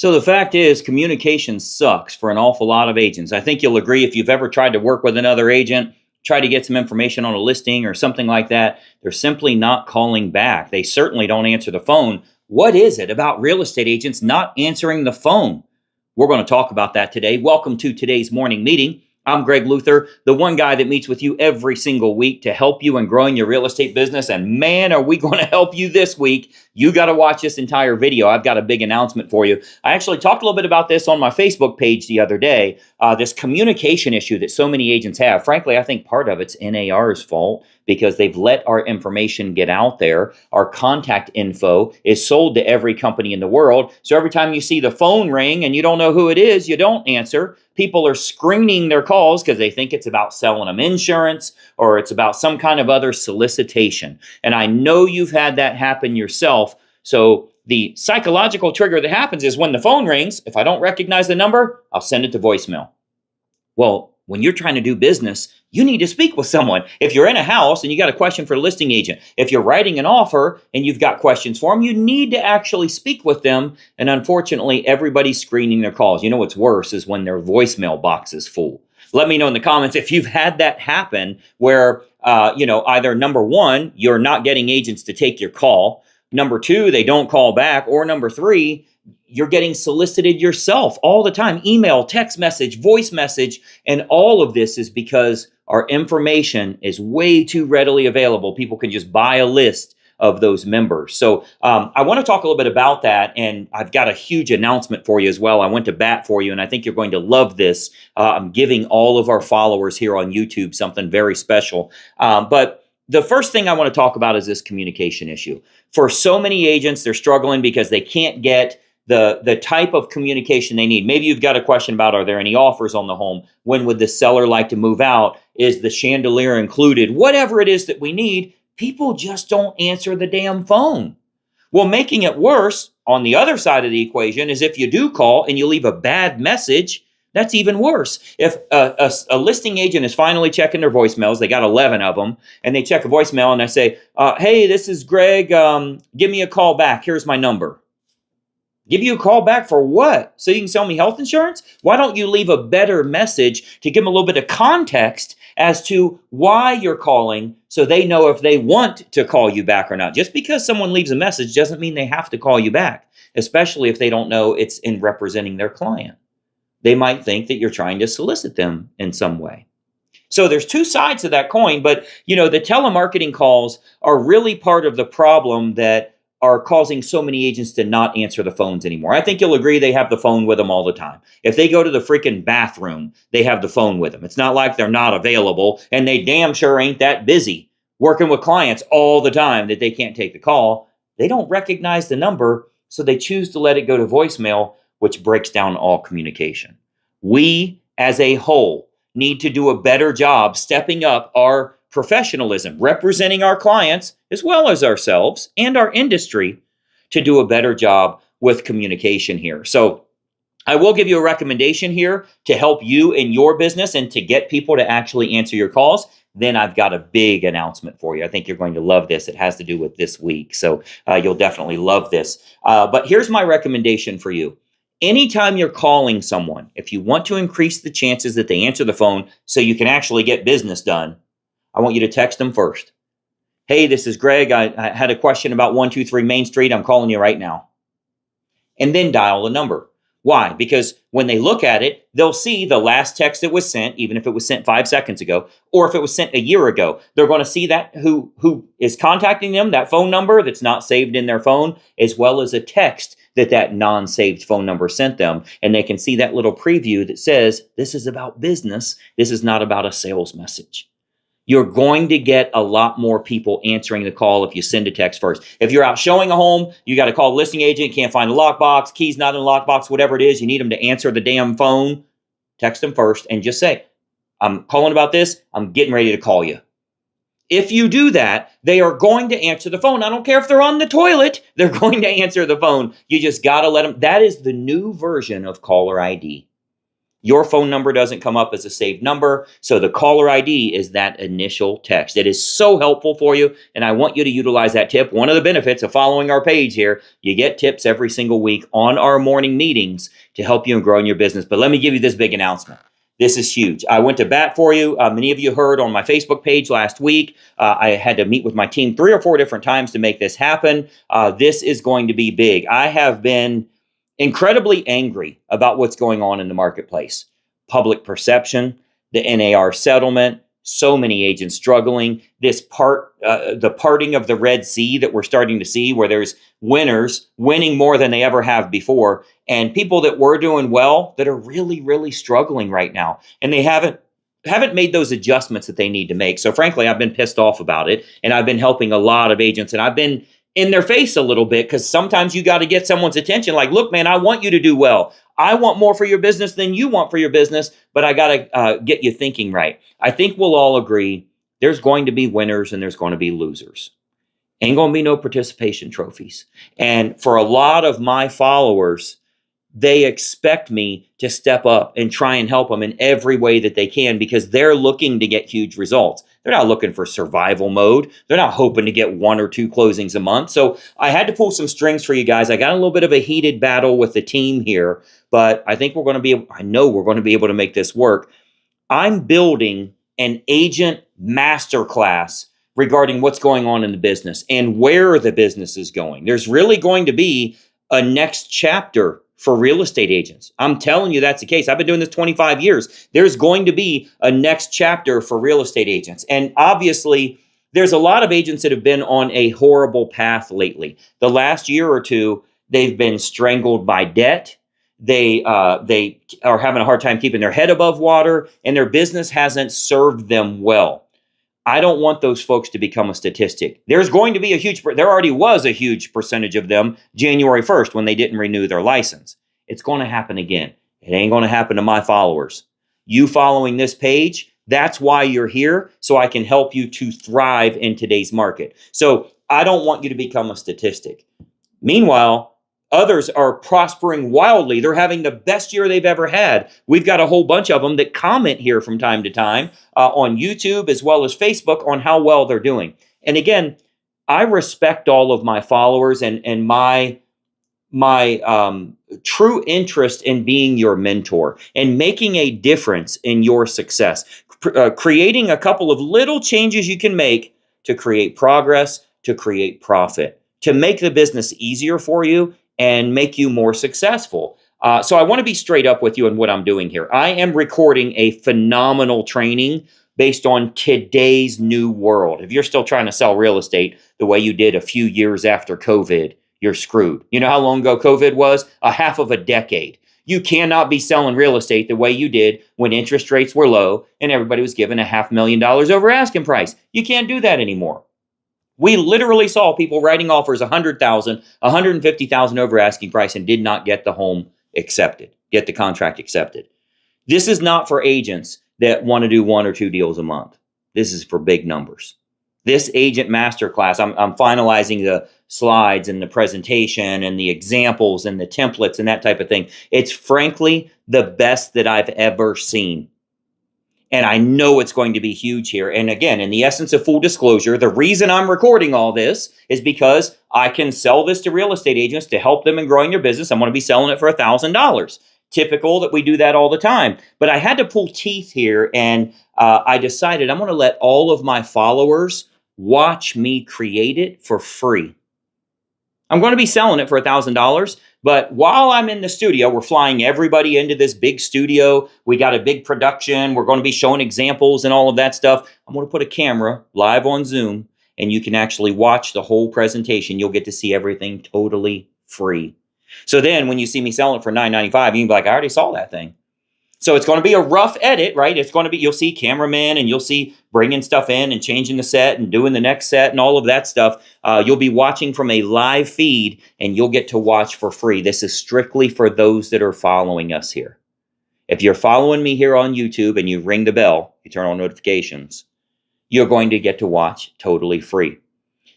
So the fact is, communication sucks for an awful lot of agents. I think you'll agree if you've ever tried to work with another agent, try to get some information on a listing or something like that, they're simply not calling back. They certainly don't answer the phone. What is it about real estate agents not answering the phone? We're going to talk about that today. Welcome to today's morning meeting. I'm Greg Luther, the one guy that meets with you every single week to help you in growing your real estate business. And man, are we going to help you this week. You got to watch this entire video. I've got a big announcement for you. I actually talked a little bit about this on my Facebook page the other day, this communication issue that so many agents have. Frankly, I think part of it's NAR's fault because they've let our information get out there. Our contact info is sold to every company in the world. So every time you see the phone ring and you don't know who it is, you don't answer. People are screening their calls because they think it's about selling them insurance or it's about some kind of other solicitation. And I know you've had that happen yourself. So the psychological trigger that happens is when the phone rings, if I don't recognize the number, I'll send it to voicemail. Well, when you're trying to do business, you need to speak with someone. If you're in a house and you got a question for a listing agent, if you're writing an offer and you've got questions for them, you need to actually speak with them. And unfortunately, everybody's screening their calls. You know what's worse is when their voicemail box is full. Let me know in the comments if you've had that happen where, either number one, you're not getting agents to take your call. Number two, they don't call back. Or number three, you're getting solicited yourself all the time. Email, text message, voice message. And all of this is because our information is way too readily available. People can just buy a list of those members. So I want to talk a little bit about that. And I've got a huge announcement for you as well. I went to bat for you, and I think you're going to love this. I'm giving all of our followers here on YouTube something very special. But the first thing I want to talk about is this communication issue. For so many agents, they're struggling because they can't get the type of communication they need. Maybe you've got a question about, are there any offers on the home? When would the seller like to move out? Is the chandelier included? Whatever it is that we need, people just don't answer the damn phone. Well, making it worse, on the other side of the equation, is if you do call and you leave a bad message, that's even worse. If a listing agent is finally checking their voicemails, they got 11 of them, and they check a voicemail and they say, hey, this is Greg, give me a call back. Here's my number. Give you a call back for what? So you can sell me health insurance? Why don't you leave a better message to give them a little bit of context as to why you're calling so they know if they want to call you back or not? Just because someone leaves a message doesn't mean they have to call you back, especially if they don't know it's in representing their client. They might think that you're trying to solicit them in some way. So there's two sides to that coin, but the telemarketing calls are really part of the problem that are causing so many agents to not answer the phones anymore. I think you'll agree they have the phone with them all the time. If they go to the freaking bathroom, they have the phone with them. It's not like they're not available, and they damn sure ain't that busy working with clients all the time that they can't take the call. They don't recognize the number, so they choose to let it go to voicemail, which breaks down all communication. We, as a whole, need to do a better job stepping up our professionalism, representing our clients as well as ourselves and our industry to do a better job with communication here. So I will give you a recommendation here to help you in your business and to get people to actually answer your calls. Then I've got a big announcement for you. I think you're going to love this. It has to do with this week. So you'll definitely love this. But here's my recommendation for you. Anytime you're calling someone, if you want to increase the chances that they answer the phone so you can actually get business done, I want you to text them first. Hey, this is Greg. I had a question about 123 Main Street. I'm calling you right now. And then dial the number. Why? Because when they look at it, they'll see the last text that was sent, even if it was sent 5 seconds ago, or if it was sent a year ago. They're going to see that who is contacting them, that phone number that's not saved in their phone, as well as a text that non-saved phone number sent them. And they can see that little preview that says, this is about business. This is not about a sales message. You're going to get a lot more people answering the call if you send a text first. If you're out showing a home, you got to call the listing agent, can't find the lockbox, key's not in the lockbox, whatever it is, you need them to answer the damn phone. Text them first and just say, I'm calling about this, I'm getting ready to call you. If you do that, they are going to answer the phone. I don't care if they're on the toilet, they're going to answer the phone. You just got to let them. That is the new version of caller ID. Your phone number doesn't come up as a saved number, so the caller ID is that initial text. It is so helpful for you, and I want you to utilize that tip. One of the benefits of following our page here, you get tips every single week on our morning meetings to help you in growing your business. But let me give you this big announcement. This is huge. I went to bat for you. Many of you heard on my Facebook page last week. I had to meet with my team 3 or 4 different times to make this happen. This is going to be big. I have been incredibly angry about what's going on in the marketplace. Public perception, the NAR settlement, so many agents struggling, the parting of the Red Sea that we're starting to see, where there's winners winning more than they ever have before, and people that were doing well that are really, really struggling right now. And they haven't made those adjustments that they need to make. So frankly, I've been pissed off about it, and I've been helping a lot of agents, and I've been in their face a little bit, because sometimes you got to get someone's attention. Like, look, man, I want you to do well. I want more for your business than you want for your business, but I got to get you thinking right. I think we'll all agree there's going to be winners and there's going to be losers. Ain't going to be no participation trophies. And for a lot of my followers, they expect me to step up and try and help them in every way that they can, because they're looking to get huge results. They're not looking for survival mode. They're not hoping to get 1 or 2 closings a month. So I had to pull some strings for you guys. I got a little bit of a heated battle with the team here, but I think I know we're going to be able to make this work. I'm building an agent masterclass regarding what's going on in the business and where the business is going. There's really going to be a next chapter for real estate agents. I'm telling you that's the case. I've been doing this 25 years. There's going to be a next chapter for real estate agents. And obviously, there's a lot of agents that have been on a horrible path lately. The last year or two, they've been strangled by debt. They are having a hard time keeping their head above water, and their business hasn't served them well. I don't want those folks to become a statistic. There already was a huge percentage of them January 1st when they didn't renew their license. It's going to happen again. It ain't going to happen to my followers. You following this page, that's why you're here, so I can help you to thrive in today's market. So I don't want you to become a statistic. Meanwhile, others are prospering wildly. They're having the best year they've ever had. We've got a whole bunch of them that comment here from time to time on YouTube as well as Facebook on how well they're doing. And again, I respect all of my followers and my true interest in being your mentor and making a difference in your success. Creating a couple of little changes you can make to create progress, to create profit, to make the business easier for you and make you more successful. So I want to be straight up with you on what I'm doing here. I am recording a phenomenal training based on today's new world. If you're still trying to sell real estate the way you did a few years after COVID, you're screwed. You know how long ago COVID was? A half of a decade. You cannot be selling real estate the way you did when interest rates were low and everybody was given $500,000 over asking price. You can't do that anymore. We literally saw people writing offers $100,000, $150,000 over asking price and did not get the home accepted, get the contract accepted. This is not for agents that want to do 1 or 2 deals a month. This is for big numbers. This agent masterclass, I'm finalizing the slides and the presentation and the examples and the templates and that type of thing. It's frankly the best that I've ever seen. And I know it's going to be huge here. And again, in the essence of full disclosure, the reason I'm recording all this is because I can sell this to real estate agents to help them in growing their business. I'm going to be selling it for $1,000. Typical that we do that all the time. But I had to pull teeth here, and I decided I'm going to let all of my followers watch me create it for free. I'm going to be selling it for $1,000. But while I'm in the studio, we're flying everybody into this big studio. We got a big production. We're going to be showing examples and all of that stuff. I'm going to put a camera live on Zoom, and you can actually watch the whole presentation. You'll get to see everything totally free. So then when you see me selling it for $9.95, you can be like, I already saw that thing. So it's going to be a rough edit, right? It's going to be, you'll see cameramen and you'll see bringing stuff in and changing the set and doing the next set and all of that stuff. You'll be watching from a live feed and you'll get to watch for free. This is strictly for those that are following us here. If you're following me here on YouTube and you ring the bell, you turn on notifications, you're going to get to watch totally free.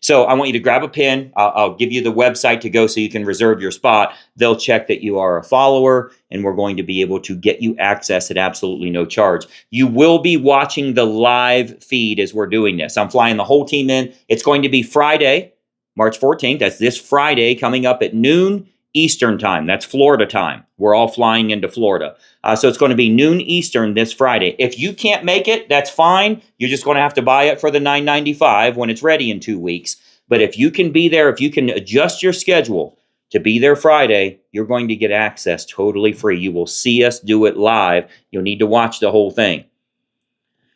So I want you to grab a pen. I'll give you the website to go so you can reserve your spot. They'll check that you are a follower, and we're going to be able to get you access at absolutely no charge. You will be watching the live feed as we're doing this. I'm flying the whole team in. It's going to be Friday, March 14th. That's this Friday coming up at noon Eastern time. That's Florida time. We're all flying into Florida. So it's going to be noon Eastern this Friday. If you can't make it, that's fine. You're just going to have to buy it for the $9.95 when it's ready in 2 weeks. But if you can be there, if you can adjust your schedule to be there Friday, you're going to get access totally free. You will see us do it live. You'll need to watch the whole thing.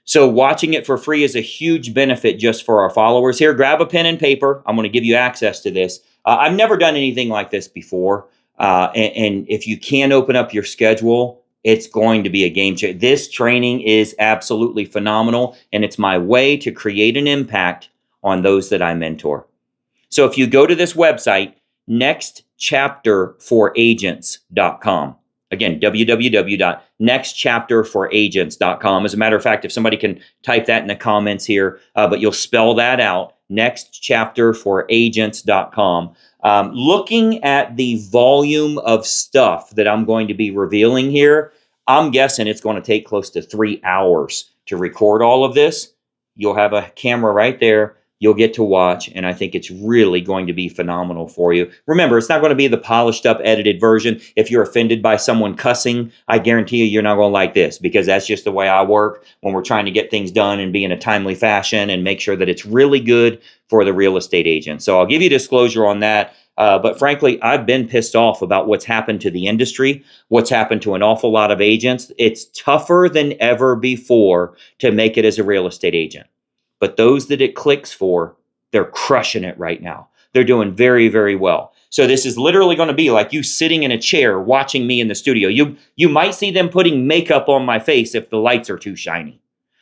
So watching it for free is a huge benefit just for our followers here. Grab a pen and paper. I'm going to give you access to this. I've never done anything like this before. And if you can open up your schedule, it's going to be a game changer. This training is absolutely phenomenal, and it's my way to create an impact on those that I mentor. So if you go to this website, nextchapterforagents.com. Again, www.nextchapterforagents.com. As a matter of fact, if somebody can type that in the comments here, but you'll spell that out, nextchapterforagents.com. Looking at the volume of stuff that I'm going to be revealing here, I'm guessing it's going to take close to 3 hours to record all of this. You'll have a camera right there. You'll get to watch, and I think it's really going to be phenomenal for you. Remember, it's not going to be the polished up, edited version. If you're offended by someone cussing, I guarantee you're not going to like this, because that's just the way I work when we're trying to get things done and be in a timely fashion and make sure that it's really good for the real estate agent. So I'll give you disclosure on that. But frankly, I've been pissed off about what's happened to the industry, what's happened to an awful lot of agents. It's tougher than ever before to make it as a real estate agent. But those that it clicks for, they're crushing it right now. They're doing very, very well. So this is literally going to be like you sitting in a chair watching me in the studio. You might see them putting makeup on my face if the lights are too shiny.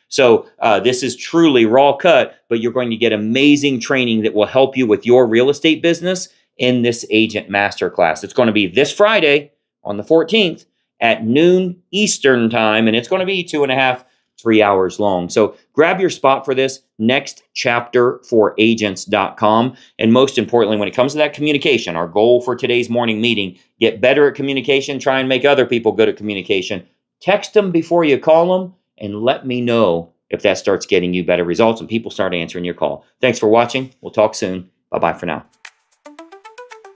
So this is truly raw cut, but you're going to get amazing training that will help you with your real estate business in this agent masterclass. It's going to be this Friday on the 14th at noon Eastern time, and it's going to be 2.5-3 hours long. So grab your spot for this, nextchapterforagents.com. And most importantly, when it comes to that communication, our goal for today's morning meeting, get better at communication, try and make other people good at communication. Text them before you call them, and let me know if that starts getting you better results and people start answering your call. Thanks for watching. We'll talk soon. Bye-bye for now.